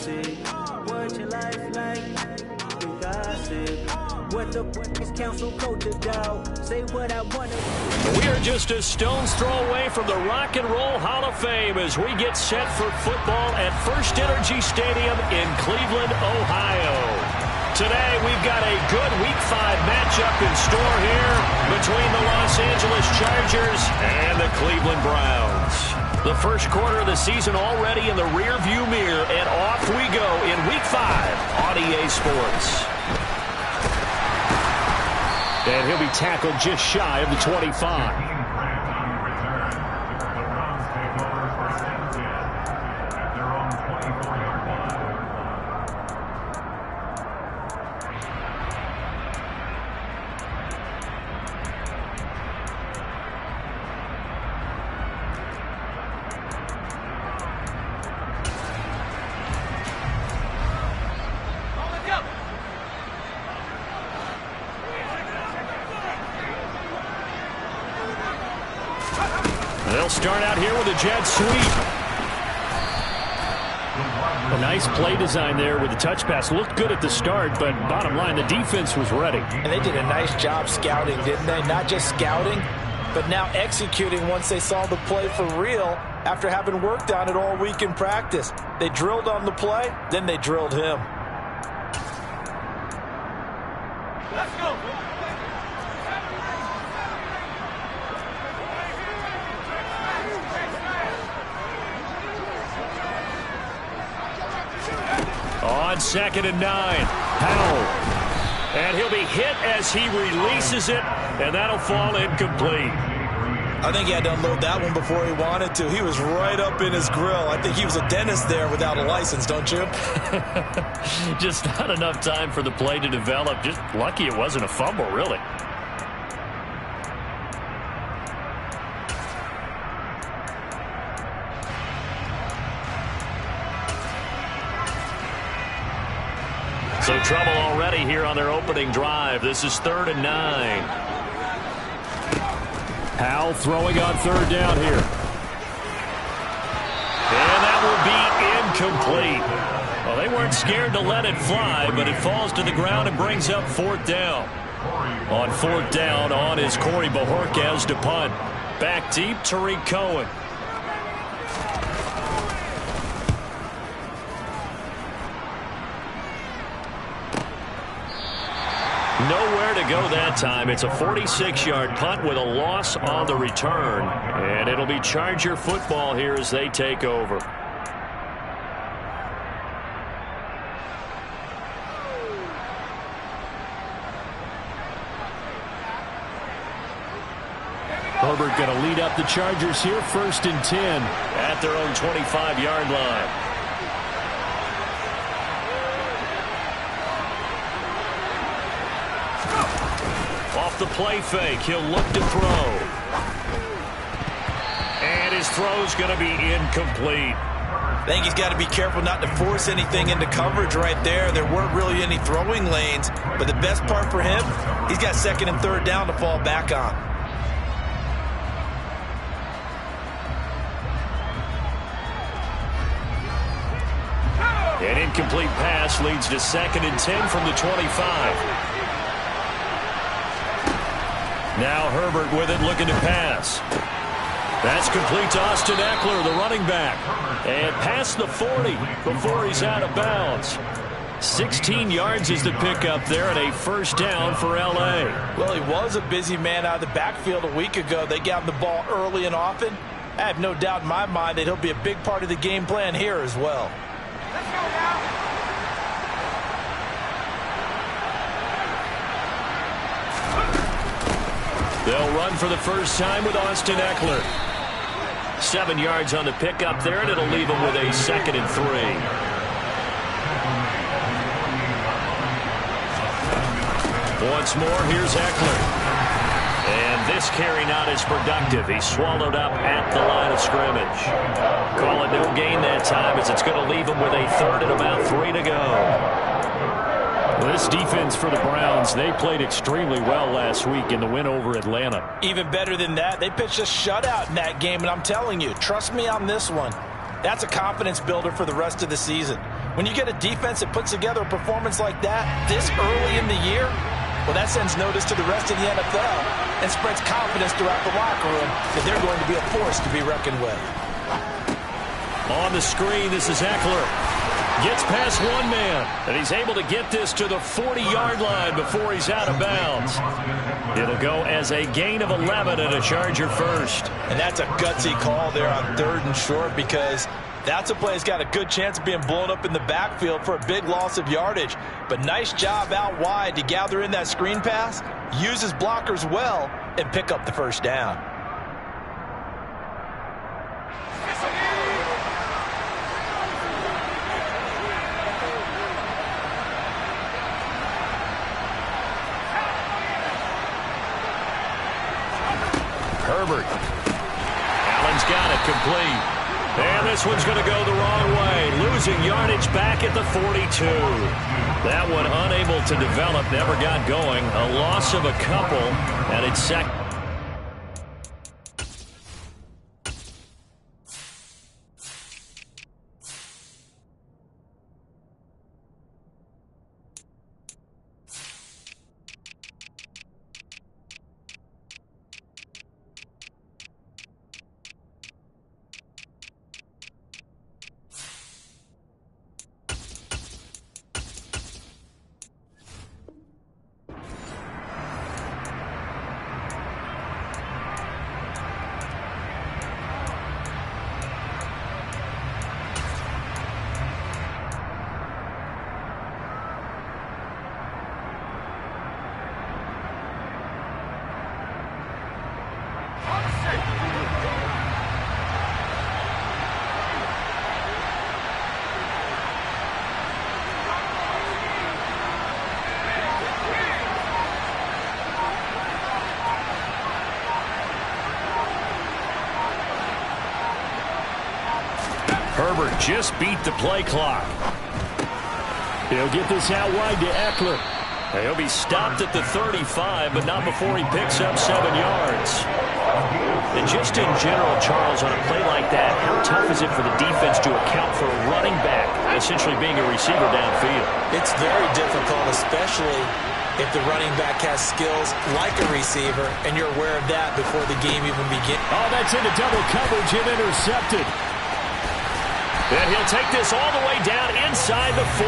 toxic. What your life like? You gossip. What the is council culture doubt? Say what I want to. We are just a stone's throw away from the Rock and Roll Hall of Fame as we get set for football at First Energy Stadium in Cleveland, Ohio. Today, we've got a good Week 5 matchup in store here between the Los Angeles Chargers and the Cleveland Browns. The first quarter of the season already in the rearview mirror, and off we go in Week 5 on EA Sports. And he'll be tackled just shy of the 25. They'll start out here with a jet sweep. A nice play design there with the touch pass. Looked good at the start, but bottom line, the defense was ready. And they did a nice job scouting, didn't they? Not just scouting, but now executing once they saw the play for real after having worked on it all week in practice. They drilled on the play, then they drilled him. Let's go. On 2nd and 9, Powell. And he'll be hit as he releases it, and that'll fall incomplete. I think he had to unload that one before he wanted to. He was right up in his grill. I think he was a dentist there without a license, don't you? Just not enough time for the play to develop. Just lucky it wasn't a fumble, really. So trouble already here on their opening drive. This is 3rd and 9. Powell throwing on 3rd down here. And that will be incomplete. Well, they weren't scared to let it fly, but it falls to the ground and brings up 4th down. On 4th down, on is Corey Bojorquez to punt. Back deep, Tariq Cohen. Nowhere to go that time. It's a 46-yard punt with a loss on the return. And it'll be Charger football here as they take over. Herbert going to lead up the Chargers here, 1st and 10 at their own 25-yard line. Off the play fake, he'll look to throw. And his throw's going to be incomplete. I think he's got to be careful not to force anything into coverage right there. There weren't really any throwing lanes, but the best part for him, he's got 2nd and 3rd down to fall back on. An incomplete pass leads to 2nd and 10 from the 25. Now Herbert with it, looking to pass. That's complete to Austin Eckler, the running back. And past the 40 before he's out of bounds. 16 yards is the pickup there, and a 1st down for L.A. Well, he was a busy man out of the backfield a week ago. They got him the ball early and often. I have no doubt in my mind that he'll be a big part of the game plan here as well. Let's go now. They'll run for the first time with Austin Eckler. 7 yards on the pickup there, and it'll leave him with a 2nd and 3. Once more, here's Eckler. And this carry not as productive. He's swallowed up at the line of scrimmage. Call it no gain that time as it's going to leave him with a 3rd and about 3 to go. This defense for the Browns, they played extremely well last week in the win over Atlanta. Even better than that, they pitched a shutout in that game, and I'm telling you, trust me on this one. That's a confidence builder for the rest of the season. When you get a defense that puts together a performance like that this early in the year, well, that sends notice to the rest of the NFL and spreads confidence throughout the locker room that they're going to be a force to be reckoned with. On the screen, this is Eckler. Gets past one man, and he's able to get this to the 40-yard line before he's out of bounds. It'll go as a gain of 11 and a Charger first. And that's a gutsy call there on 3rd and short, because that's a play that's got a good chance of being blown up in the backfield for a big loss of yardage. But nice job out wide to gather in that screen pass, use his blockers well, and pick up the first down. Herbert. Allen's got it complete. And this one's going to go the wrong way. Losing yardage back at the 42. That one unable to develop, never got going. A loss of a couple, and it's second. Herbert just beat the play clock. He'll get this out wide to Eckler. He'll be stopped at the 35, but not before he picks up 7 yards. And just in general, Charles, on a play like that, how tough is it for the defense to account for a running back essentially being a receiver downfield? It's very difficult, especially if the running back has skills like a receiver, and you're aware of that before the game even begins. Oh, that's into double coverage and intercepted. And he'll take this all the way down inside the 40.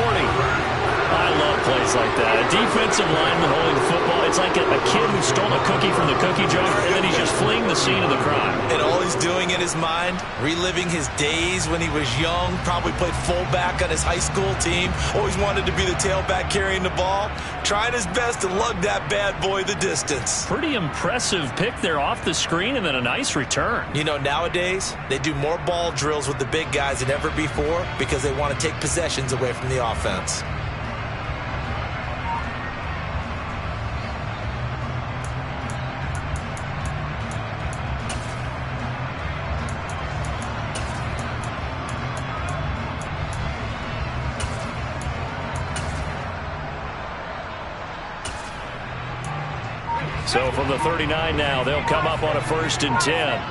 I love plays like that. A defensive lineman holding the football. It's like a kid who stole a cookie from the cookie jar, and then he's just fleeing the scene of the crime. And all he's doing in his mind, reliving his days when he was young, probably played fullback on his high school team, always wanted to be the tailback carrying the ball, trying his best to lug that bad boy the distance. Pretty impressive pick there off the screen, and then a nice return. You know, nowadays, they do more ball drills with the big guys than ever before because they want to take possessions away from the offense. So from the 39 now, they'll come up on a 1st and 10.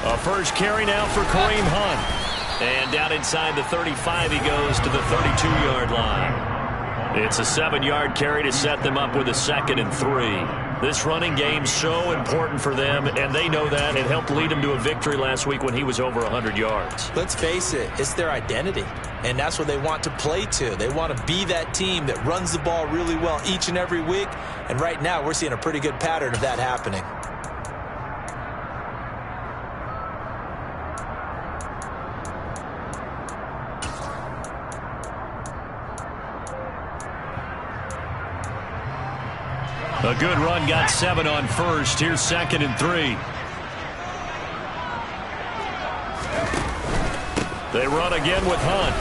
A first carry now for Kareem Hunt. And down inside the 35, he goes to the 32-yard line. It's a 7-yard carry to set them up with a 2nd and 3. This running game's so important for them, and they know that. It helped lead them to a victory last week when he was over 100 yards. Let's face it, it's their identity, and that's what they want to play to. They want to be that team that runs the ball really well each and every week, and right now we're seeing a pretty good pattern of that happening. A good run, got 7 on first. Here's 2nd and 3. They run again with Hunt.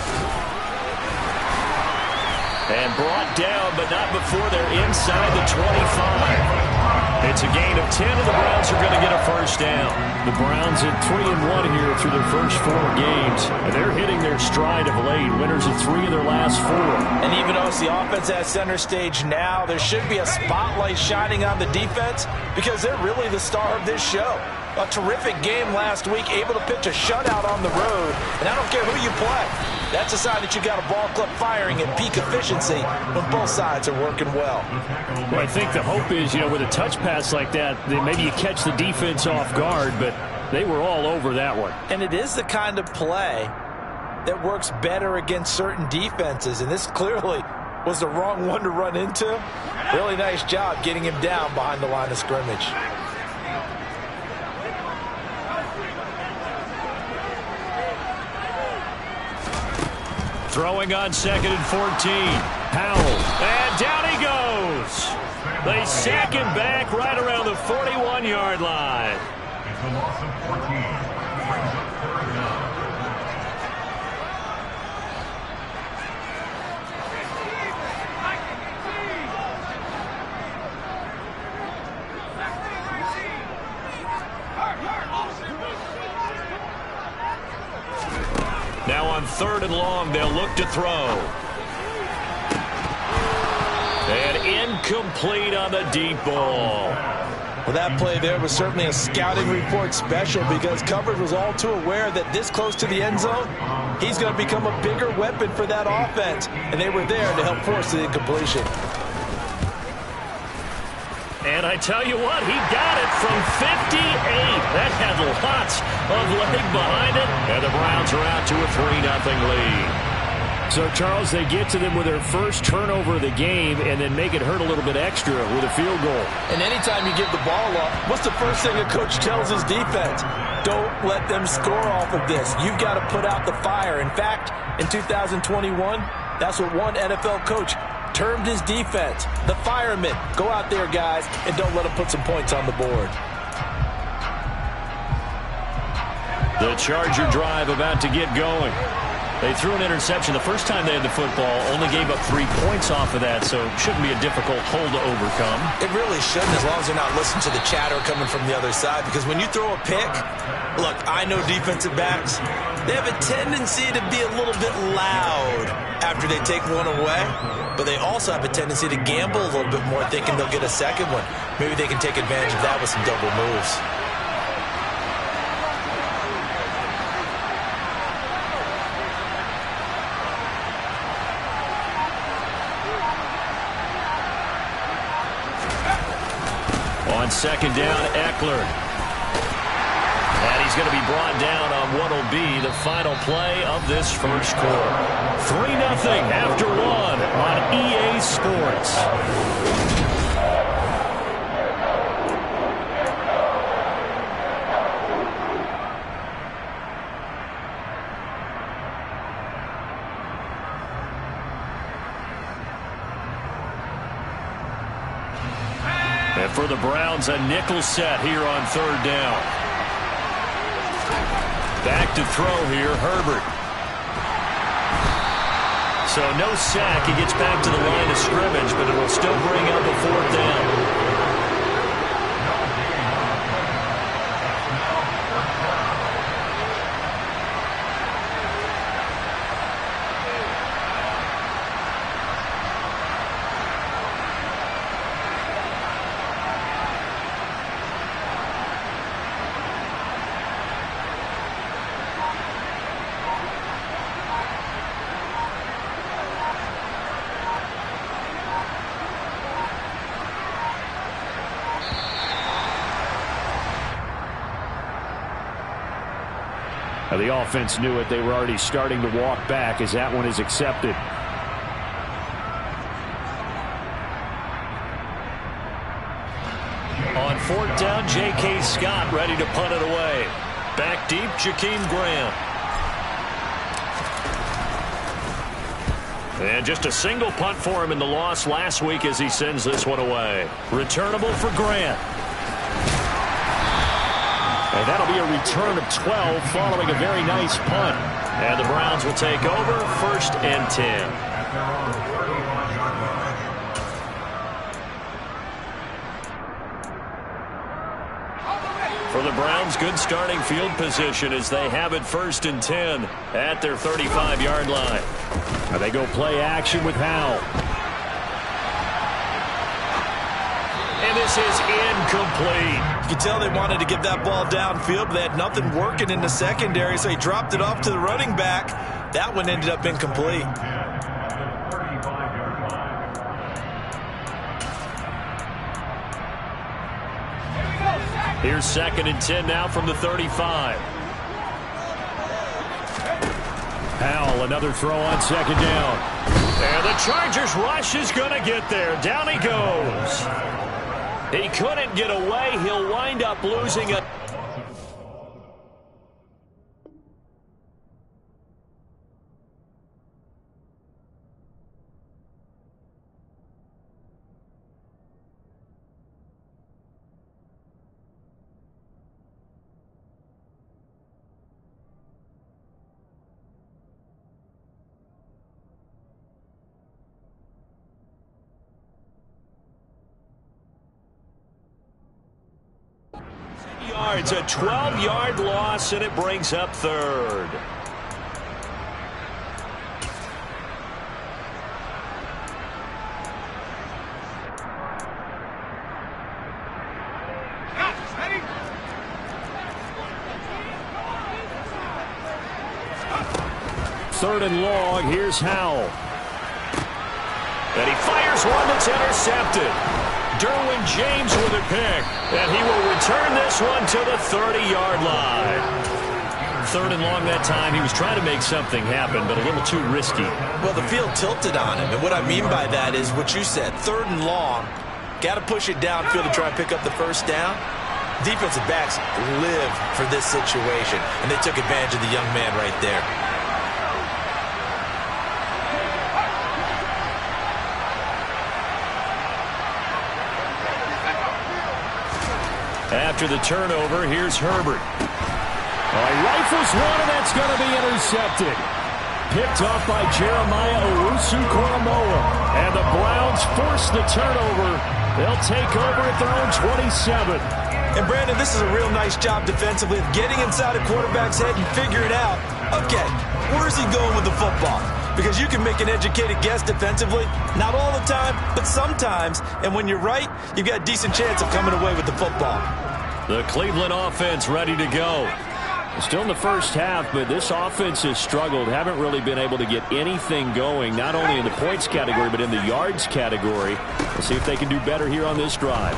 And brought down, but not before they're inside the 25. It's a gain of 10, and the Browns are going to get a first down. The Browns at 3-1 here through their first 4 games. And they're hitting their stride of late. Winners of 3 of their last 4. And even though it's the offense at center stage now, there should be a spotlight shining on the defense because they're really the star of this show. A terrific game last week, able to pitch a shutout on the road. And I don't care who you play. That's a sign that you got a ball club firing at peak efficiency when both sides are working well. Well, I think the hope is, with a touch pass like that maybe you catch the defense off guard, but they were all over that one. And it is the kind of play that works better against certain defenses. And this clearly was the wrong one to run into. Really nice job getting him down behind the line of scrimmage. Throwing on 2nd and 14. Howell. And down he goes. They sack him back right around the 41-yard line. It's a loss of 14. Brings up 3rd down. Now on 3rd and long, they'll look to throw. And incomplete on the deep ball. Well, that play there was certainly a scouting report special because coverage was all too aware that this close to the end zone, he's going to become a bigger weapon for that offense. And they were there to help force the incompletion. And I tell you what, he got it from 58. That had lots of leg behind it. And the Browns are out to a 3-0 lead. So, Charles, they get to them with their first turnover of the game and then make it hurt a little bit extra with a field goal. And anytime you give the ball up, what's the first thing a coach tells his defense? Don't let them score off of this. You've got to put out the fire. In fact, in 2021, that's what one NFL coach termed his defense, the firemen. Go out there, guys, and don't let them put some points on the board. The Charger drive about to get going. They threw an interception the first time they had the football, only gave up 3 points off of that, so it shouldn't be a difficult hole to overcome. It really shouldn't, as long as they're not listening to the chatter coming from the other side, because when you throw a pick, look, I know defensive backs, they have a tendency to be a little bit loud after they take one away, but they also have a tendency to gamble a little bit more, thinking they'll get a second one. Maybe they can take advantage of that with some double moves. On 2nd down, Eckler. And he's going to be brought down on what will be the final play of this first quarter. 3-0 after 1 on EA Sports. And for the Browns, a nickel set here on 3rd down. Back to throw here, Herbert. So no sack. He gets back to the line of scrimmage, but it will still bring up a 4th down. Now, the offense knew it. They were already starting to walk back as that one is accepted. On 4th down, J.K. Scott ready to punt it away. Back deep, Jakeem Graham. And just a single punt for him in the loss last week as he sends this one away. Returnable for Grant. And that'll be a return of 12 following a very nice punt. And the Browns will take over 1st and 10. For the Browns, good starting field position as they have it 1st and 10 at their 35-yard line. Now they go play action with Howell. And this is incomplete. You can tell they wanted to get that ball downfield, but they had nothing working in the secondary, so he dropped it off to the running back. That one ended up incomplete. Here's 2nd and 10 now from the 35. Powell, another throw on 2nd down. And the Chargers rush is going to get there. Down he goes. He couldn't get away. He'll wind up losing it. Yards, a 12-yard loss, and it brings up 3rd. Third and long, here's Howell. And he fires one that's intercepted. Derwin James with a pick, and he will return this one to the 30-yard line. 3rd and long that time. He was trying to make something happen, but a little too risky. Well, the field tilted on him, and what I mean by that is what you said. 3rd and long, got to push it downfield to try and pick up the first down. Defensive backs live for this situation, and they took advantage of the young man right there. After the turnover, here's Herbert. Rifles one, and that's going to be intercepted. Picked off by Jeremiah Owusu-Koramoah. And the Browns force the turnover. They'll take over at their own 27. And, Brandon, this is a real nice job defensively of getting inside a quarterback's head and figure it out. Okay, where's he going with the football? Because you can make an educated guess defensively. Not all the time, but sometimes. And when you're right, you've got a decent chance of coming away with the football. The Cleveland offense ready to go. Still in the first half, but this offense has struggled. Haven't really been able to get anything going, not only in the points category, but in the yards category. We'll see if they can do better here on this drive.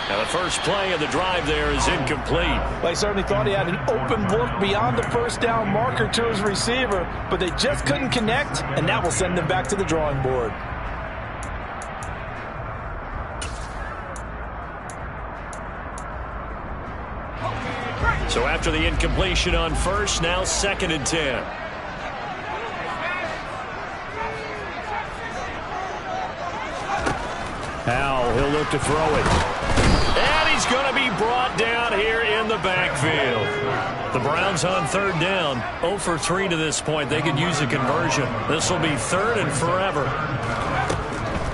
Now the first play of the drive there is incomplete. Well, he certainly thought he had an open look beyond the first down marker to his receiver, but they just couldn't connect, and that will send them back to the drawing board. So after the incompletion on first, now 2nd and 10. Powell, he'll look to throw it. And he's going to be brought down here in the backfield. The Browns on 3rd down. 0 for 3 to this point. They could use a conversion. This will be 3rd and forever.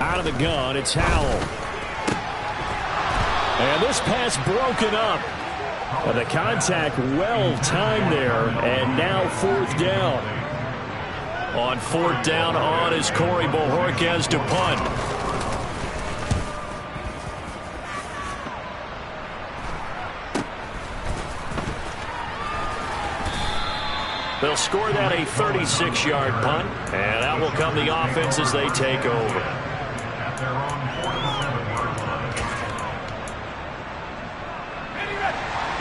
Out of the gun, it's Howell. And this pass broken up. And the contact well timed there, and now 4th down. On 4th down on is Corey Bojorquez to punt. They'll score that a 36-yard punt, and out will come the offense as they take over.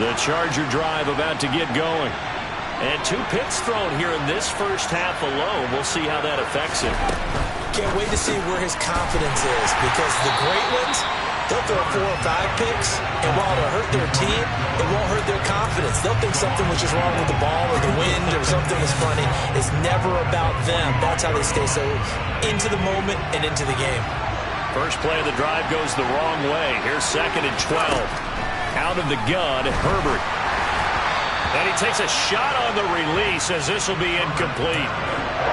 The Charger drive about to get going. And 2 picks thrown here in this first half alone. We'll see how that affects him. Can't wait to see where his confidence is, because the great ones, they'll throw 4 or 5 picks, and while it'll hurt their team, it won't hurt their confidence. They'll think something was just wrong with the ball or the wind or something was funny. It's never about them. That's how they stay so into the moment and into the game. First play of the drive goes the wrong way. Here's 2nd and 12. Out of the gun, Herbert. And he takes a shot on the release as this will be incomplete.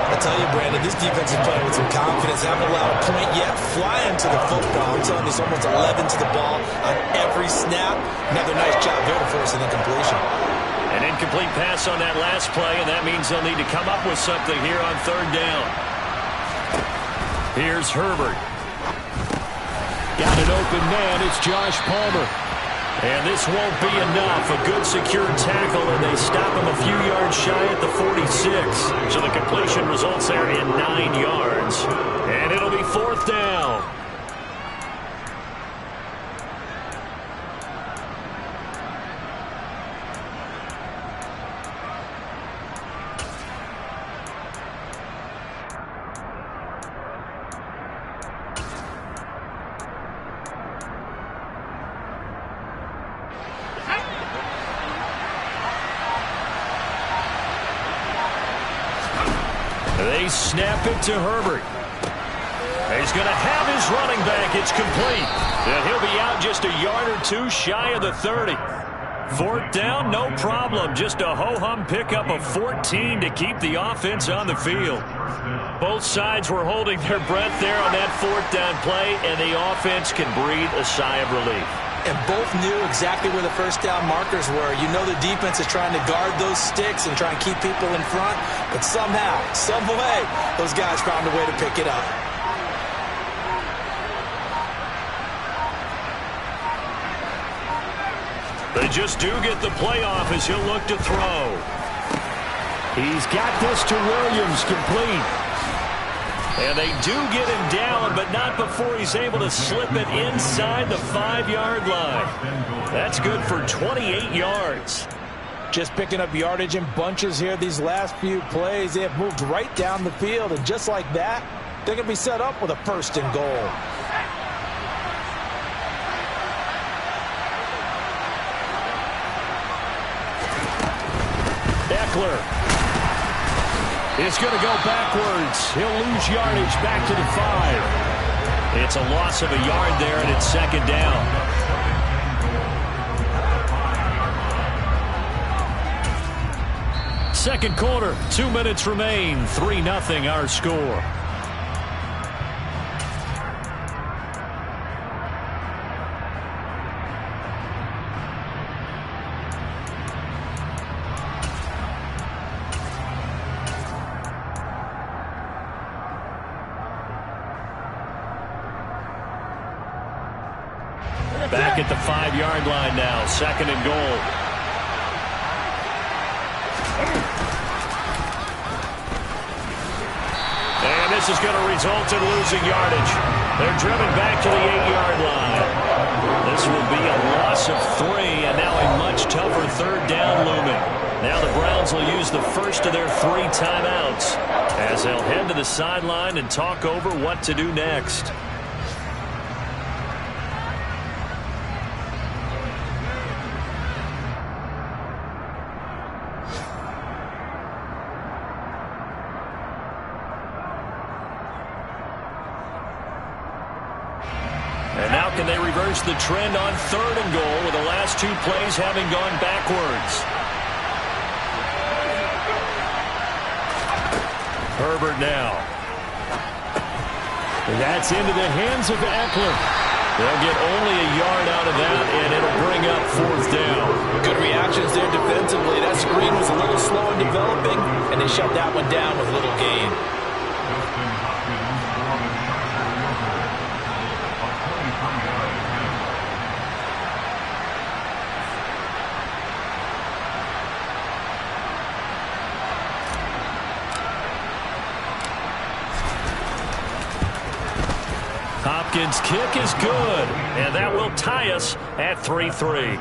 I tell you, Brandon, this defense is playing with some confidence. Haven't allowed a point yet. Flying to the football. I'm telling you, it's almost 11 to the ball on every snap. Another nice job there to force an incompletion. An incomplete pass on that last play, and that means they'll need to come up with something here on 3rd down. Here's Herbert. Got an open man. It's Josh Palmer. And this won't be enough. A good secure tackle, and they stop him a few yards shy at the 46. So the completion results there in 9 yards. And it'll be 4th down. They snap it to Herbert. He's going to have his running back. It's complete. And he'll be out just a yard or two shy of the 30. 4th down, no problem. Just a ho-hum pickup of 14 to keep the offense on the field. Both sides were holding their breath there on that 4th down play, and the offense can breathe a sigh of relief. And both knew exactly where the first down markers were. You know the defense is trying to guard those sticks and try and keep people in front. But somehow, some way, those guys found a way to pick it up. They just do get the play off as he'll look to throw. He's got this to Williams, complete. And they do get him down, but not before he's able to slip it inside the 5-yard line. That's good for 28 yards. Just picking up yardage in bunches here these last few plays. They have moved right down the field, and just like that, they're going to be set up with a 1st and goal. Eckler is going to go backwards. He'll lose yardage back to the 5. It's a loss of a yard there, and it's 2nd down. Second quarter, 2 minutes remain. 3-0 our score. Back at the 5-yard line now, 2nd and goal. And this is going to result in losing yardage. They're driven back to the 8-yard line. This will be a loss of 3, and now a much tougher 3rd down looming. Now the Browns will use the first of their 3 timeouts as they'll head to the sideline and talk over what to do next. And now can they reverse the trend on 3rd and goal with the last 2 plays having gone backwards? Herbert now. That's into the hands of Eckler. They'll get only a yard out of that, and it'll bring up 4th down. Good reactions there defensively. That screen was a little slow in developing, and they shut that one down with little gain. Hopkins' kick is good, and that will tie us at 3-3.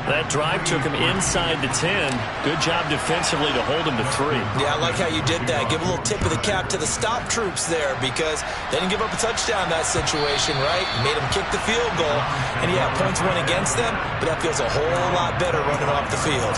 That drive took him inside the 10. Good job defensively to hold him to 3. Yeah, I like how you did that. Give a little tip of the cap to the stop troops there because they didn't give up a touchdown in that situation, right? Made them kick the field goal, and yeah, points went against them, but that feels a whole lot better running off the field.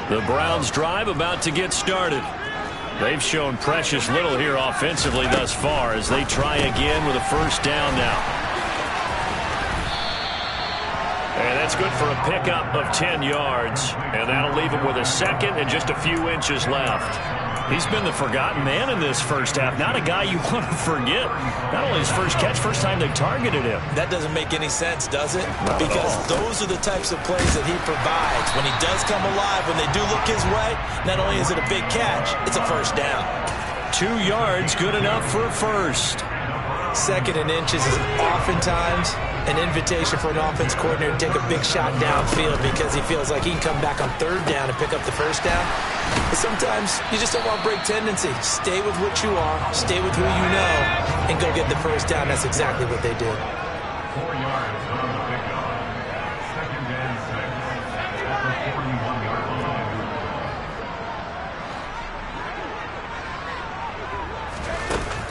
The Browns drive about to get started. They've shown precious little here offensively thus far as they try again with a 1st down now. And that's good for a pickup of 10 yards. And that'll leave him with a 2nd and just a few inches left. He's been the forgotten man in this first half. Not a guy you want to forget. Not only his first catch, first time they targeted him. That doesn't make any sense, does it? Because those are the types of plays that he provides. When he does come alive, when they do look his way, not only is it a big catch, it's a first down. 2 yards, good enough for a first. 2nd and inches is oftentimes an invitation for an offense coordinator to take a big shot downfield because he feels like he can come back on 3rd down and pick up the first down. But sometimes you just don't want to break tendency. Stay with what you are, stay with who you know, and go get the first down. That's exactly what they did. 4 yards on the pickup. 2nd and 6 at the 41-yard line.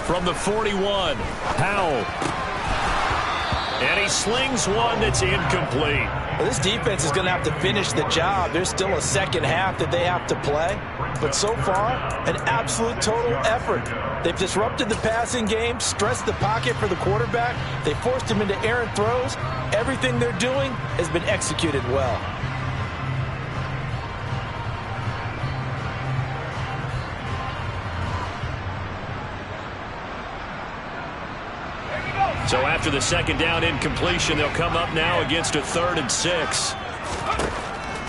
From the 41, Howell. And he slings one that's incomplete. Well, this defense is going to have to finish the job. There's still a second half that they have to play. But so far, an absolute total effort. They've disrupted the passing game, stressed the pocket for the quarterback. They forced him into errant throws. Everything they're doing has been executed well. So after the second down incompletion, they'll come up now against a 3rd and 6.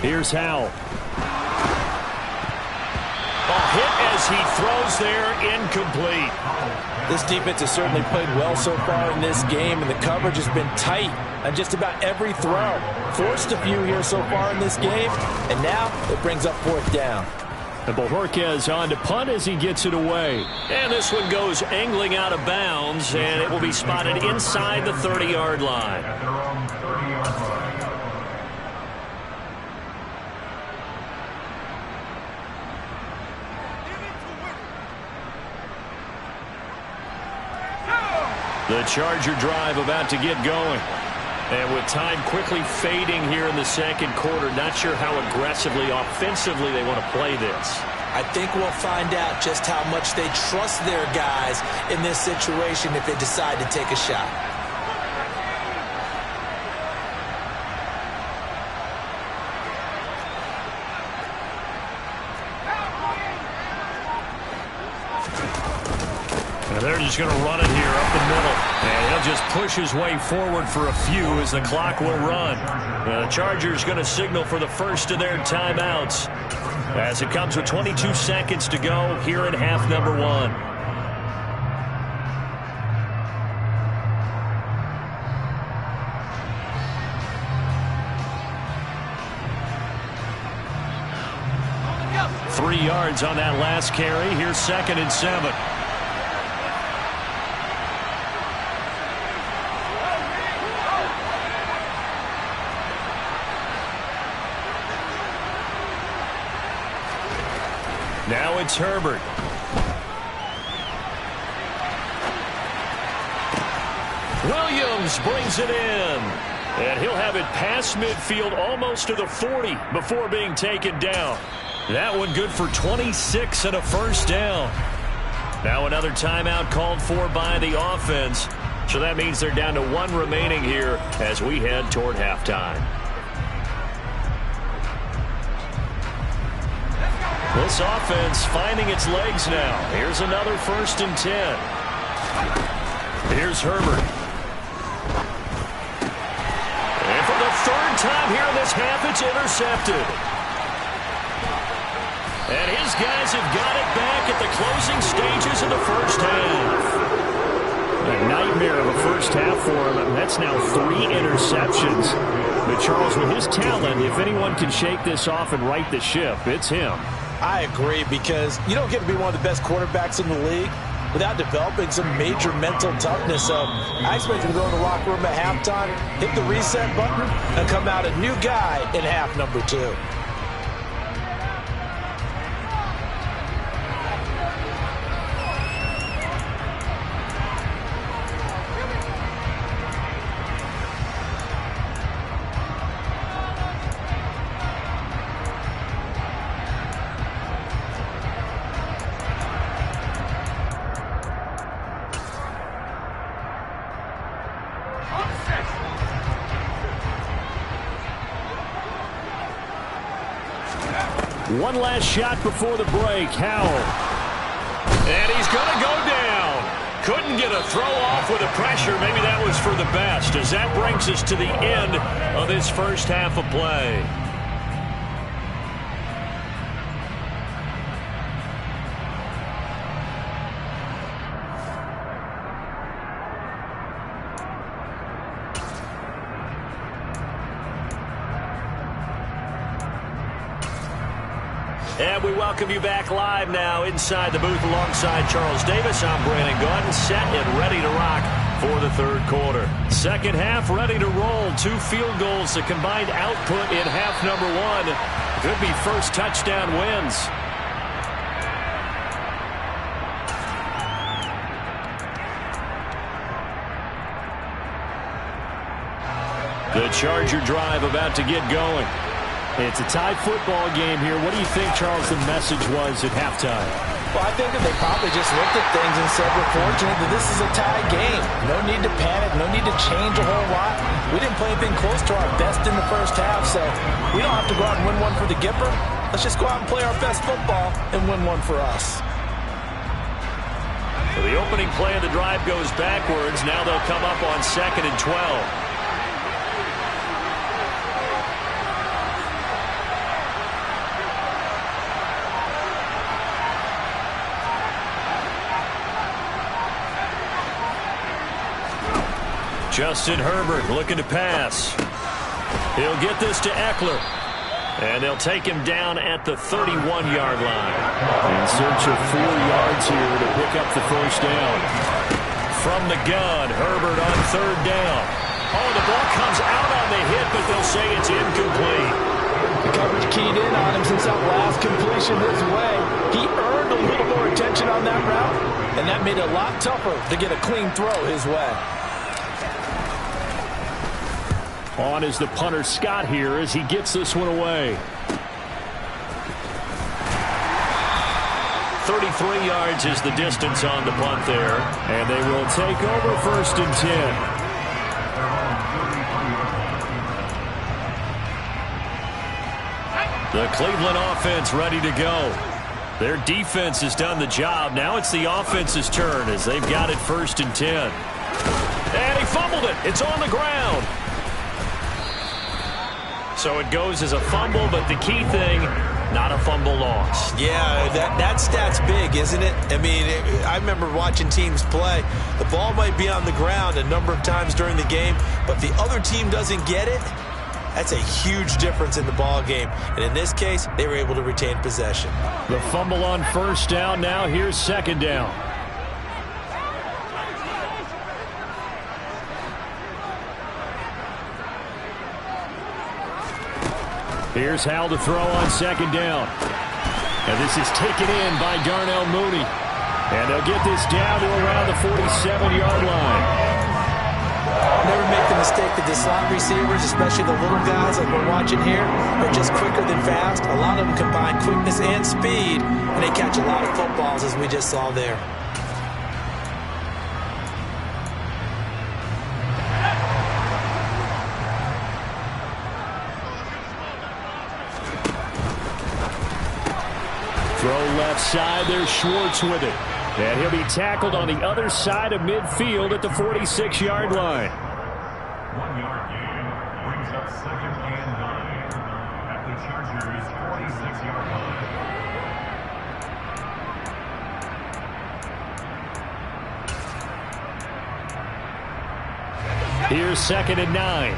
Here's Howell. A hit as he throws there, incomplete. This defense has certainly played well so far in this game, and the coverage has been tight on just about every throw. Forced a few here so far in this game, and now it brings up 4th down. And Bojorquez on to punt as he gets it away. And this one goes angling out of bounds, and it will be spotted inside the 30-yard line. At their own 30-yard line. The Charger drive about to get going. And with time quickly fading here in the second quarter, not sure how aggressively, offensively they want to play this. I think we'll find out just how much they trust their guys in this situation if they decide to take a shot. And they're just going to run it here up the middle. And he'll just push his way forward for a few as the clock will run. The Chargers going to signal for the first of their timeouts as it comes with 22 seconds to go here in half number 1. Three yards on that last carry. Here's 2nd and 7. Now it's Herbert. Williams brings it in. And he'll have it past midfield almost to the 40 before being taken down. That one good for 26 and a first down. Now another timeout called for by the offense. So that means they're down to 1 remaining here as we head toward halftime. This offense finding its legs now. Here's another 1st and 10. Here's Herbert. And for the 3rd time here in this half, it's intercepted. And his guys have got it back at the closing stages of the first half. A nightmare of a first half for him. And that's now 3 interceptions. But Charles, with his talent, if anyone can shake this off and right the ship, it's him. I agree, because you don't get to be one of the best quarterbacks in the league without developing some major mental toughness. So I expect him to go in the locker room at halftime, hit the reset button, and come out a new guy in half number 2. One last shot before the break. Howell. And he's going to go down. Couldn't get a throw off with the pressure. Maybe that was for the best, as that brings us to the end of this first half of play. And we welcome you back live now inside the booth alongside Charles Davis. I'm Brandon Gaudin, set and ready to rock for the third quarter. Second half ready to roll. 2 field goals, the combined output in half number 1. Could be first touchdown wins. The Charger drive about to get going. It's a tie football game here. What do you think, Charles, the message was at halftime? Well, I think that they probably just looked at things and said, we're fortunate that this is a tie game. No need to panic. No need to change a whole lot. We didn't play anything close to our best in the first half, so we don't have to go out and win one for the Gipper. Let's just go out and play our best football and win one for us. So the opening play of the drive goes backwards. Now they'll come up on 2nd and 12. Justin Herbert looking to pass. He'll get this to Eckler. And they'll take him down at the 31-yard line. In search of 4 yards here to pick up the first down. From the gun, Herbert on 3rd down. Oh, the ball comes out on the hit, but they'll say it's incomplete. The coverage keyed in on him since that last completion his way. He earned a little more attention on that route, and that made it a lot tougher to get a clean throw his way. On is the punter Scott here as he gets this one away. 33 yards is the distance on the punt there. And they will take over 1st and 10. The Cleveland offense ready to go. Their defense has done the job. Now it's the offense's turn as they've got it 1st and 10. And he fumbled it. It's on the ground. So it goes as a fumble, but the key thing, not a fumble loss. Yeah, that stat's big, isn't it? I mean, I remember watching teams play. The ball might be on the ground a number of times during the game, but the other team doesn't get it. That's a huge difference in the ball game. And in this case, they were able to retain possession. The fumble on 1st down. Now here's 2nd down. Here's Hal to throw on 2nd down. And this is taken in by Darnell Mooney. And they'll get this down to around the 47-yard line. Never make the mistake that the slot receivers, especially the little guys like we're watching here, are just quicker than fast. A lot of them combine quickness and speed, and they catch a lot of footballs, as we just saw there. Throw left side, there's Schwartz with it. And he'll be tackled on the other side of midfield at the 46-yard line. 1-yard gain brings up 2nd and 9 at the Chargers' 46-yard line. Here's 2nd and 9.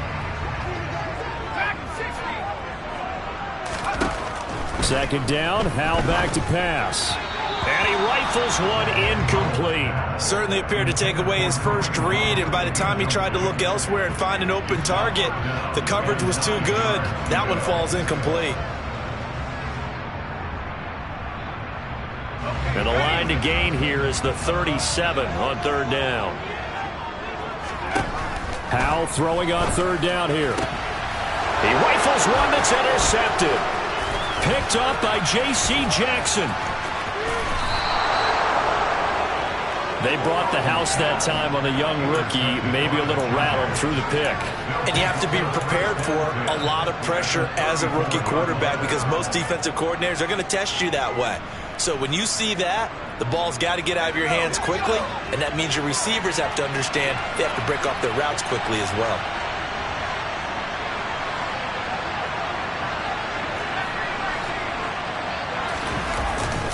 2nd down, Hal back to pass. And he rifles one incomplete. Certainly appeared to take away his first read, and by the time he tried to look elsewhere and find an open target, the coverage was too good. That one falls incomplete. And the line to gain here is the 37 on 3rd down. Hal throwing on 3rd down here. He rifles one that's intercepted. Picked up by J.C. Jackson. They brought the house that time on the young rookie, maybe a little rattled through the pick. And you have to be prepared for a lot of pressure as a rookie quarterback because most defensive coordinators are going to test you that way. So when you see that, the ball's got to get out of your hands quickly, and that means your receivers have to understand they have to break off their routes quickly as well.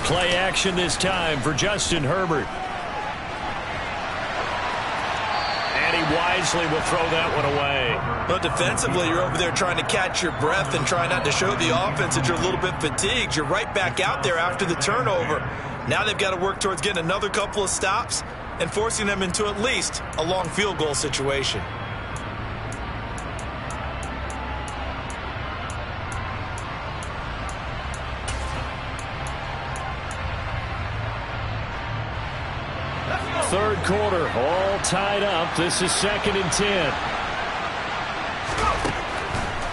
Play action this time for Justin Herbert. And he wisely will throw that one away. But defensively, you're over there trying to catch your breath and try not to show the offense that you're a little bit fatigued. You're right back out there after the turnover. Now they've got to work towards getting another couple of stops and forcing them into at least a long field goal situation. Third quarter, all tied up. This is 2nd and 10.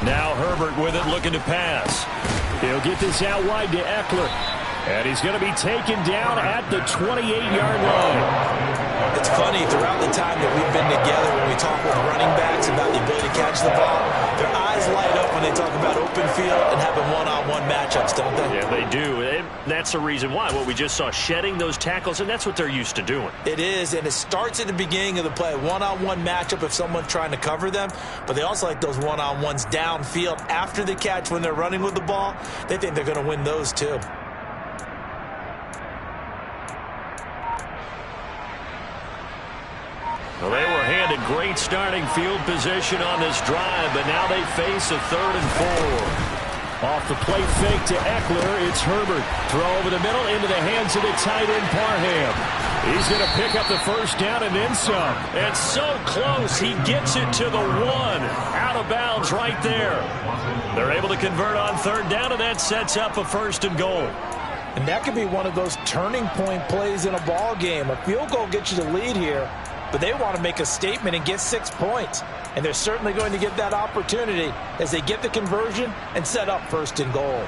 Now Herbert with it, looking to pass. He'll get this out wide to Eckler. And he's going to be taken down at the 28-yard line. It's funny, throughout the time that we've been together, when we talk with running backs about the ability to catch the ball, their eyes light up when they talk about open field and having one-on-one matchups, don't they? Yeah, they do. And that's the reason why. What we just saw, shedding those tackles, and that's what they're used to doing. It is, and it starts at the beginning of the play. One-on-one matchup if someone's trying to cover them, but they also like those one-on-ones downfield after the catch when they're running with the ball. They think they're going to win those too. Well, they were handed great starting field position on this drive, but now they face a 3rd and 4. Off the play fake to Eckler, it's Herbert. Throw over the middle into the hands of the tight end Parham. He's going to pick up the first down and then some. And so close, he gets it to the 1. Out of bounds right there. They're able to convert on 3rd down, and that sets up a 1st and goal. And that could be one of those turning point plays in a ball game. A field goal gets you the lead here, but they want to make a statement and get 6 points. And they're certainly going to get that opportunity as they get the conversion and set up 1st and goal.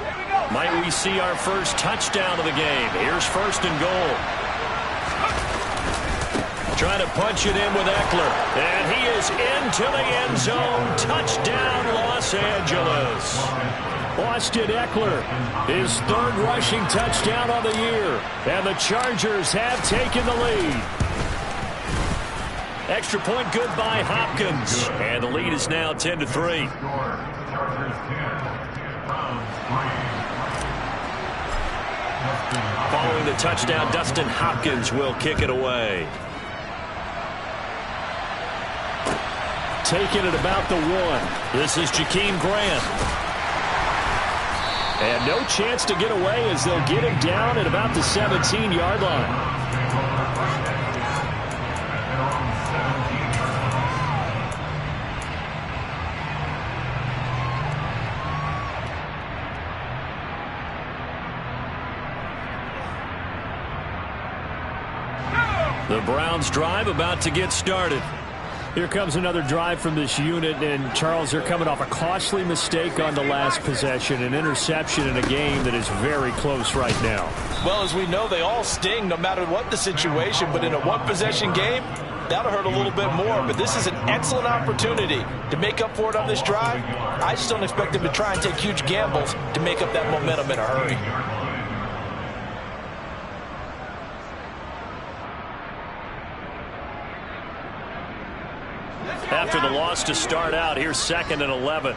Might we see our first touchdown of the game? Here's 1st and goal. Trying to punch it in with Eckler. And he is into the end zone. Touchdown, Los Angeles. Austin Eckler, his 3rd rushing touchdown of the year. And the Chargers have taken the lead. Extra point good by Hopkins. And the lead is now 10-3. Following the touchdown, Dustin Hopkins will kick it away. Taking it about the 1. This is Jakeem Grant. And no chance to get away as they'll get him down at about the 17-yard line. The Browns drive about to get started. Here comes another drive from this unit, and Charles, they're coming off a costly mistake on the last possession, an interception in a game that is very close right now. Well, as we know, they all sting no matter what the situation, but in a one-possession game, that'll hurt a little bit more. But this is an excellent opportunity to make up for it on this drive. I just don't expect them to try and take huge gambles to make up that momentum in a hurry. After the loss to start out, here's 2nd and 11.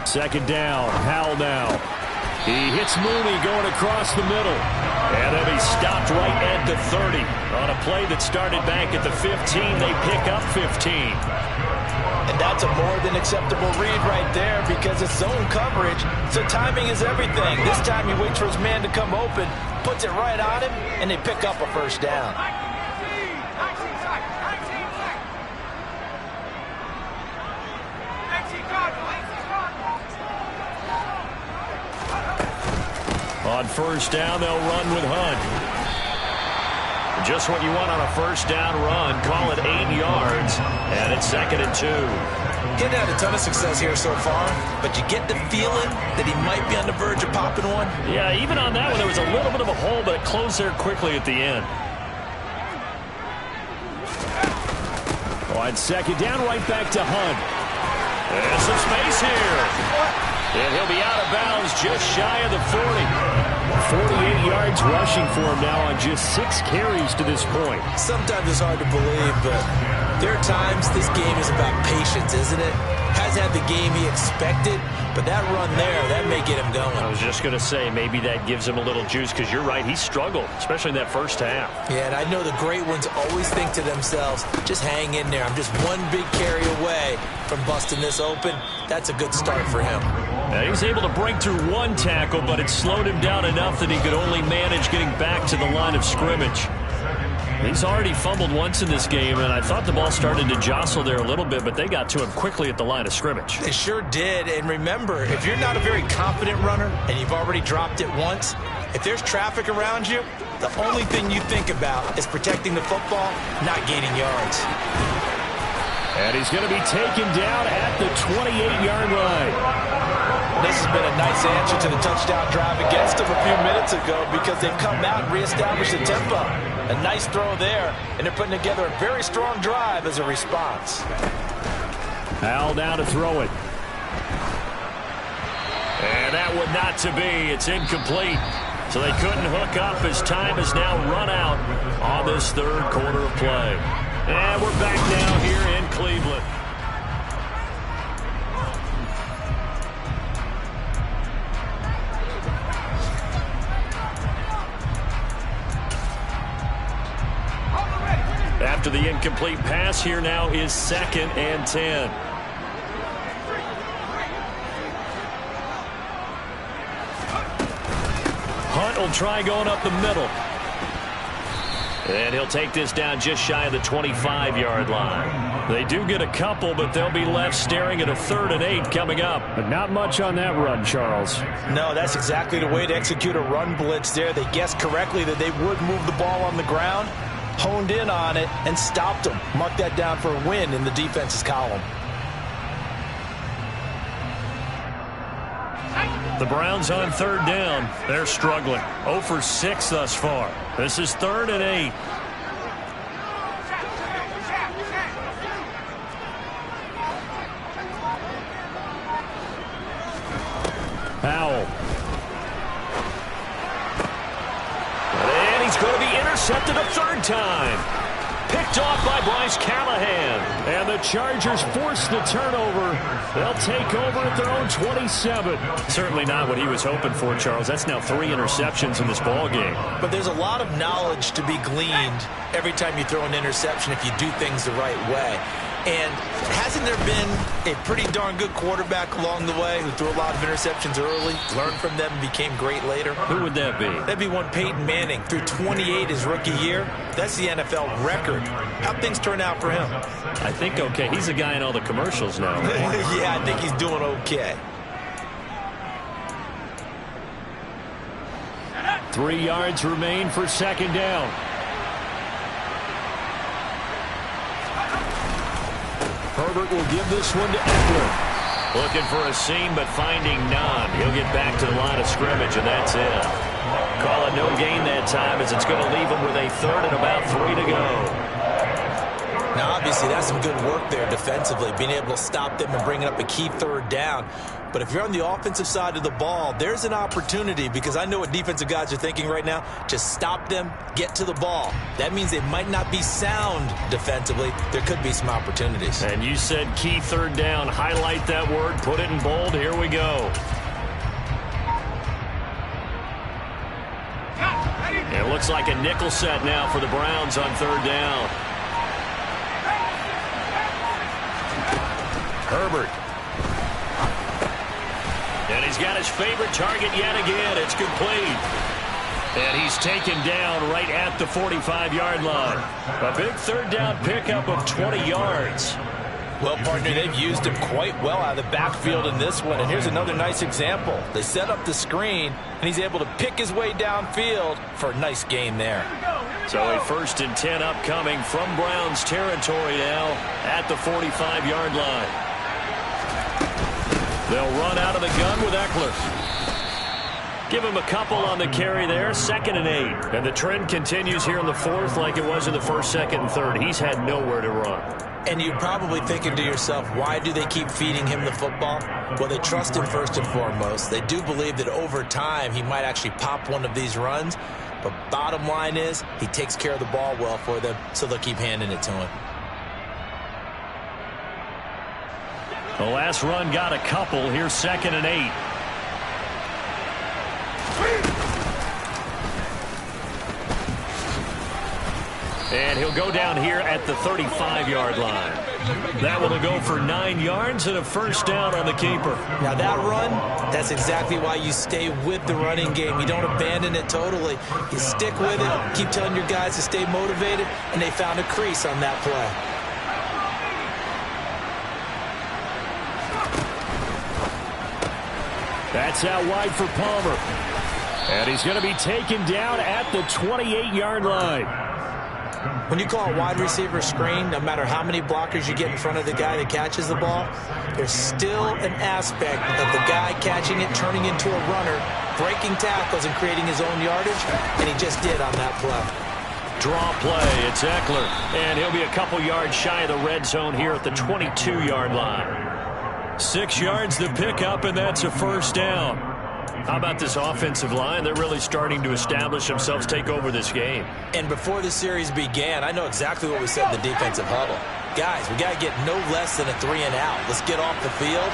2nd down, Howell now. He hits Mooney going across the middle. And then he's stopped right at the 30. On a play that started back at the 15, they pick up 15. And that's a more than acceptable read right there because it's zone coverage, so timing is everything. This time he waits for his man to come open, puts it right on him, and they pick up a 1st down. On 1st down, they'll run with Hunt. Just what you want on a 1st down run. Call it 8 yards, and it's 2nd and 2. He's had a ton of success here so far, but you get the feeling that he might be on the verge of popping one. Yeah, even on that one, there was a little bit of a hole, but it closed there quickly at the end. On 2nd down, right back to Hunt. There's some space here. And he'll be out of bounds just shy of the 40. 48 yards rushing for him now on just 6 carries to this point. Sometimes it's hard to believe, but there are times this game is about patience, isn't it? Hasn't had the game he expected, but that run there, that may get him going. I was just going to say, maybe that gives him a little juice, because you're right, he struggled, especially in that first half. Yeah, and I know the great ones always think to themselves, just hang in there. I'm just one big carry away from busting this open. That's a good start for him. Now, he's able to break through one tackle, but it slowed him down enough that he could only manage getting back to the line of scrimmage. He's already fumbled once in this game, and I thought the ball started to jostle there a little bit, but they got to him quickly at the line of scrimmage. They sure did, and remember, if you're not a very confident runner and you've already dropped it once, if there's traffic around you, the only thing you think about is protecting the football, not gaining yards. And he's going to be taken down at the 28-yard line. This has been a nice answer to the touchdown drive against them a few minutes ago, because they've come out and reestablished the tempo. A nice throw there, and they're putting together a very strong drive as a response. Al down to throw it. And that one not to be. It's incomplete. So they couldn't hook up as time has now run out on this third quarter of play. And we're back now here in Cleveland. After the incomplete pass, here now is 2nd and 10. Hunt will try going up the middle. And he'll take this down just shy of the 25-yard line. They do get a couple, but they'll be left staring at a 3rd and 8 coming up. But not much on that run, Charles. No, that's exactly the way to execute a run blitz there. They guessed correctly that they would move the ball on the ground, honed in on it, and stopped them. Mark that down for a win in the defense's column. The Browns on 3rd down. They're struggling. 0 for 6 thus far. This is 3rd and 8. Powell. And he's going to be intercepted a 3rd time. Picked off by Bryce Callahan. And the Chargers force the turnover. They'll take over at their own 27. Certainly not what he was hoping for, Charles. That's now 3 interceptions in this ball game. But there's a lot of knowledge to be gleaned every time you throw an interception if you do things the right way. And hasn't there been a pretty darn good quarterback along the way who threw a lot of interceptions early, learned from them, and became great later? Who would that be? That'd be one Peyton Manning. Threw 28 his rookie year. That's the NFL record. How'd things turn out for him? I think okay. He's a guy in all the commercials now. Yeah, I think he's doing okay. 3 yards remain for 2nd down. Herbert will give this one to Eckler. Looking for a seam, but finding none. He'll get back to the line of scrimmage, and that's it. Call it no gain that time, as it's going to leave him with a 3rd and about 3 to go. Now, obviously, that's some good work there defensively, being able to stop them and bringing up a key 3rd down. But if you're on the offensive side of the ball, there's an opportunity, because I know what defensive guys are thinking right now. Just stop them, get to the ball. That means they might not be sound defensively. There could be some opportunities. And you said key 3rd down. Highlight that word. Put it in bold. Here we go. It looks like a nickel set now for the Browns on 3rd down. Herbert. And he's got his favorite target yet again. It's complete. And he's taken down right at the 45-yard line. A big 3rd down pickup of 20 yards. Well, partner, they've used him quite well out of the backfield in this one. And here's another nice example. They set up the screen, and he's able to pick his way downfield for a nice gain there. So a 1st and 10 upcoming from Browns territory now at the 45-yard line. They'll run out of the gun with Eckler. Give him a couple on the carry there. 2nd and 8. And the trend continues here in the 4th like it was in the 1st, 2nd, and 3rd. He's had nowhere to run. And you're probably thinking to yourself, why do they keep feeding him the football? Well, they trust him first and foremost. They do believe that over time he might actually pop one of these runs. But bottom line is he takes care of the ball well for them, so they'll keep handing it to him. The last run got a couple. Here's 2nd and 8. And he'll go down here at the 35-yard line. That one will go for 9 yards and a first down on the keeper. Now that run, that's exactly why you stay with the running game. You don't abandon it totally. You stick with it, keep telling your guys to stay motivated, and they found a crease on that play. That's out wide for Palmer. And he's going to be taken down at the 28-yard line. When you call a wide receiver screen, no matter how many blockers you get in front of the guy that catches the ball, there's still an aspect of the guy catching it, turning into a runner, breaking tackles and creating his own yardage, and he just did on that play. Draw play, it's Eckler, and he'll be a couple yards shy of the red zone here at the 22-yard line. 6 yards the pickup, and that's a first down. How about this offensive line? They're really starting to establish themselves, take over this game. And before the series began, I know exactly what we said in the defensive huddle. Guys, we got to get no less than a 3-and-out. Let's get off the field.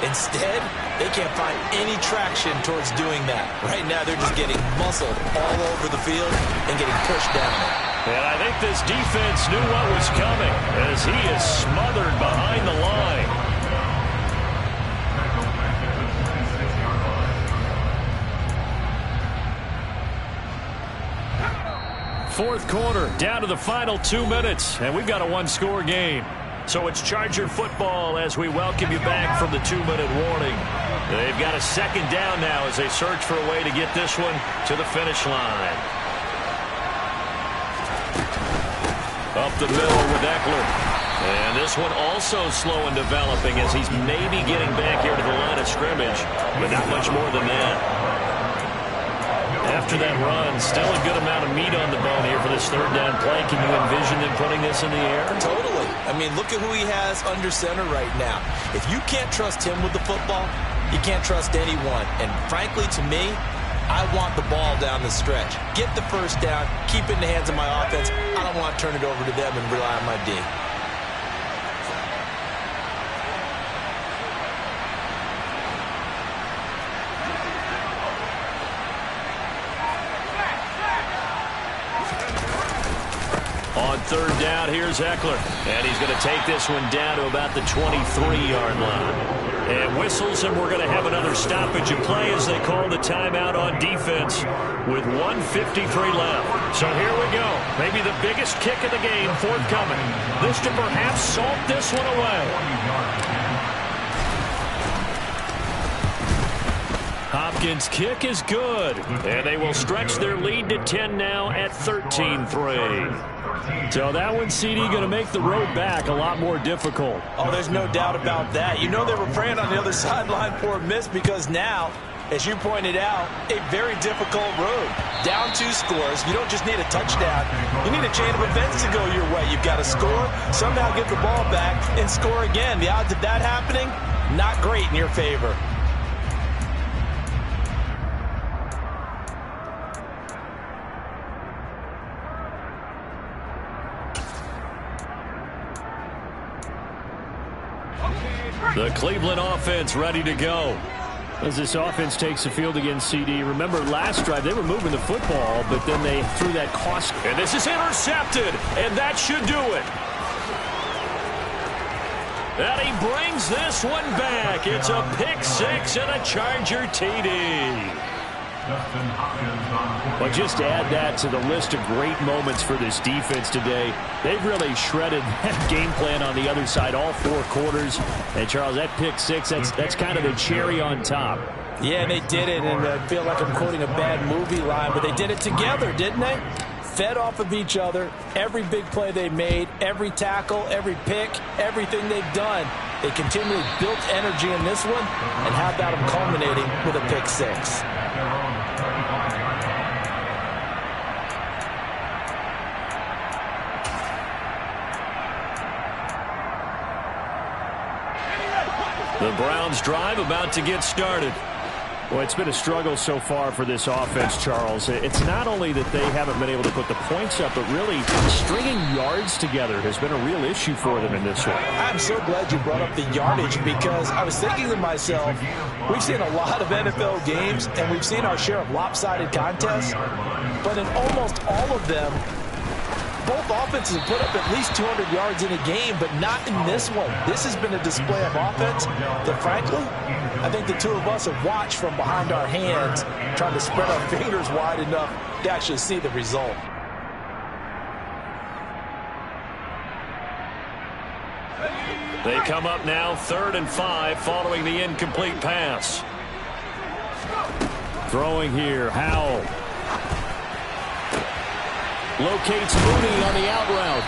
Instead, they can't find any traction towards doing that. Right now, they're just getting muscled all over the field and getting pushed down. And I think this defense knew what was coming as he is smothered behind the line. Fourth quarter, down to the final 2 minutes, and we've got a one-score game. So it's Charger football as we welcome you back from the 2-minute warning. They've got a second down now as they search for a way to get this one to the finish line. Up the middle with Eckler. And this one also slow in developing as he's maybe getting back here to the line of scrimmage, but not much more than that. After that run, still a good amount of meat on the bone here for this third down play. Can you envision them putting this in the air? Totally. I mean, look at who he has under center right now. If you can't trust him with the football, you can't trust anyone. And frankly, to me, I want the ball down the stretch. Get the first down, keep it in the hands of my offense. I don't want to turn it over to them and rely on my D. On third down, here's Eckler. And he's going to take this one down to about the 23-yard line. And whistles, and we're going to have another stoppage of play as they call the timeout on defense with 1:53 left. So here we go. Maybe the biggest kick of the game forthcoming. This to perhaps salt this one away. Hopkins' kick is good. And they will stretch their lead to 10 now at 13-3. So that one, CD, going to make the road back a lot more difficult. Oh, there's no doubt about that. You know they were praying on the other sideline for a miss because now, as you pointed out, a very difficult road. Down 2 scores. You don't just need a touchdown. You need a chain of events to go your way. You've got to score, somehow get the ball back, and score again. The odds of that happening, not great in your favor. The Cleveland offense ready to go. As this offense takes the field against CD, remember last drive they were moving the football, but then they threw that cost. And this is intercepted, and that should do it. And he brings this one back. It's a pick 6 and a Charger TD. Well, just add that to the list of great moments for this defense today. They've really shredded that game plan on the other side all 4 quarters. And, Charles, that pick 6, that's kind of the cherry on top. Yeah, they did it, and I feel like I'm quoting a bad movie line, but they did it together, didn't they? Fed off of each other, every big play they made, every tackle, every pick, everything they've done. They continually built energy in this one, and how about them culminating with a pick 6? The Browns drive about to get started. Well, it's been a struggle so far for this offense, Charles. It's not only that they haven't been able to put the points up, but really stringing yards together has been a real issue for them in this one. I'm so glad you brought up the yardage, because I was thinking to myself, we've seen a lot of NFL games, and we've seen our share of lopsided contests, but in almost all of them, both offenses have put up at least 200 yards in a game, but not in this one. This has been a display of offense that, frankly, I think the two of us have watched from behind our hands, trying to spread our fingers wide enough to actually see the result. They come up now 3rd and 5 following the incomplete pass. Throwing here, Howell. Locates Mooney on the out route.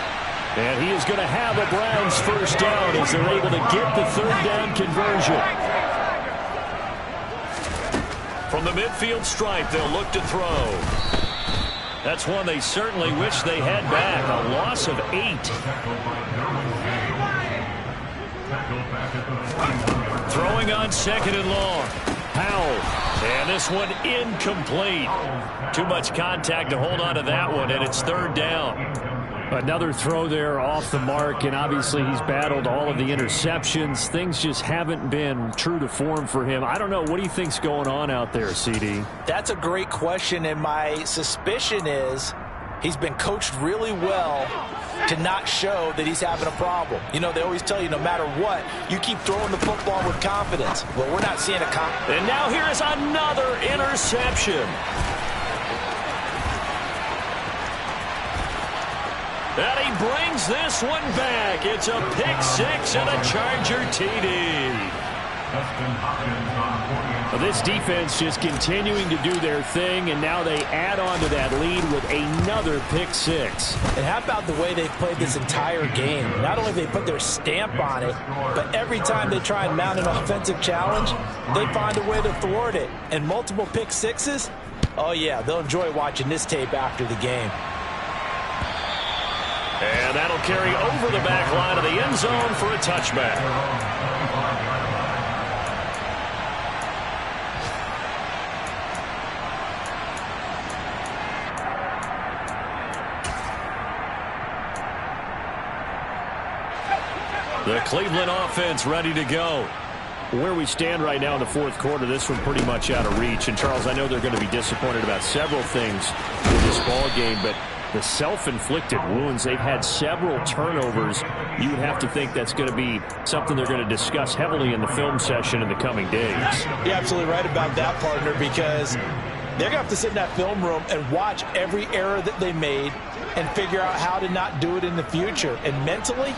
And he is going to have a Browns first down as they're able to get the 3rd down conversion. From the midfield stripe, they'll look to throw. That's one they certainly wish they had back. A loss of 8. Throwing on 2nd and long. Howell. And this one incomplete. Too much contact to hold on to that one, and it's 3rd down. Another throw there off the mark, and obviously he's battled all of the interceptions. Things just haven't been true to form for him. I don't know. What do you think's going on out there, CD? That's a great question, and my suspicion is he's been coached really well to not show that he's having a problem. You know, they always tell you no matter what, you keep throwing the football with confidence. Well, we're not seeing a And now here is another interception. And he brings this one back. It's a pick 6 and a Charger TD. Well, this defense just continuing to do their thing, and now they add on to that lead with another pick 6. And how about the way they've played this entire game? Not only have they put their stamp on it, but every time they try and mount an offensive challenge, they find a way to thwart it. And multiple pick 6s, oh yeah, they'll enjoy watching this tape after the game. And that'll carry over the back line of the end zone for a touchback. The Cleveland offense ready to go. Where we stand right now in the 4th quarter, this one pretty much out of reach. And, Charles, I know they're going to be disappointed about several things in this ball game, but the self-inflicted wounds, they've had several turnovers. You would have to think that's going to be something they're going to discuss heavily in the film session in the coming days. You're absolutely right about that, partner, because they're going to have to sit in that film room and watch every error that they made and figure out how to not do it in the future. And mentally,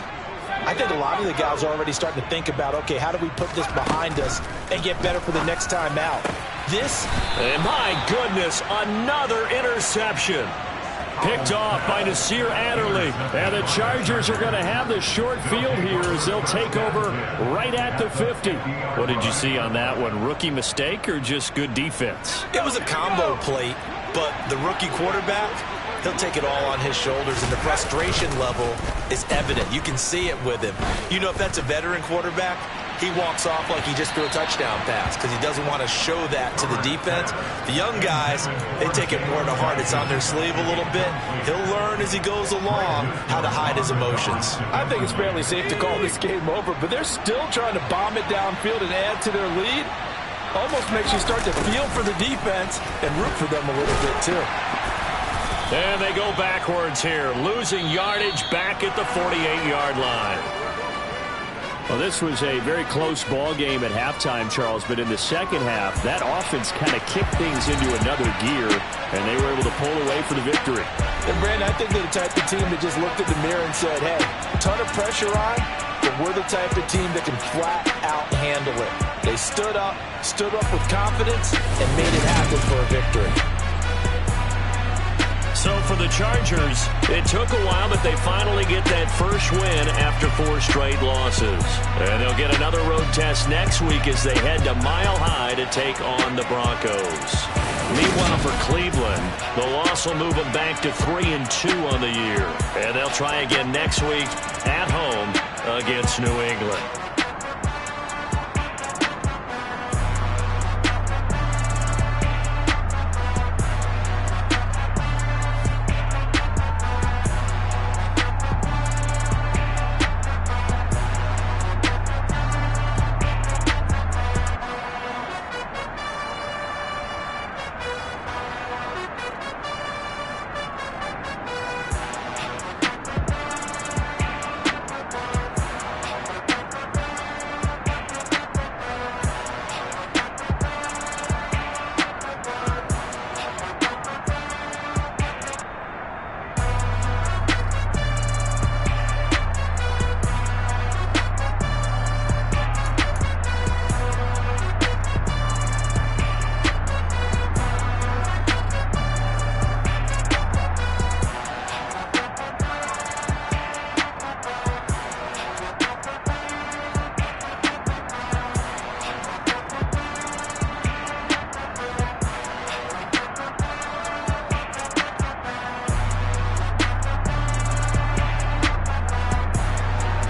I think a lot of the guys are already starting to think about, okay, how do we put this behind us and get better for the next time out? And my goodness, another interception. Picked off by Nasir Adderley. And the Chargers are going to have the short field here as they'll take over right at the 50. What did you see on that one? Rookie mistake or just good defense? It was a combo plate, but the rookie quarterback, he'll take it all on his shoulders, and the frustration level is evident. You can see it with him. You know, if that's a veteran quarterback, he walks off like he just threw a touchdown pass because he doesn't want to show that to the defense. The young guys, they take it more to heart. It's on their sleeve a little bit. He'll learn as he goes along how to hide his emotions. I think it's fairly safe to call this game over, but they're still trying to bomb it downfield and add to their lead. Almost makes you start to feel for the defense and root for them a little bit, too. And they go backwards here, losing yardage back at the 48-yard line. Well, this was a very close ball game at halftime, Charles, but in the second half, that offense kind of kicked things into another gear, and they were able to pull away for the victory. And, Brandon, I think they're the type of team that just looked at the mirror and said, hey, ton of pressure on, but we're the type of team that can flat out handle it. They stood up with confidence, and made it happen for a victory. So for the Chargers, it took a while, but they finally get that first win after 4 straight losses. And they'll get another road test next week as they head to Mile High to take on the Broncos. Meanwhile, for Cleveland, the loss will move them back to 3-2 on the year. And they'll try again next week at home against New England.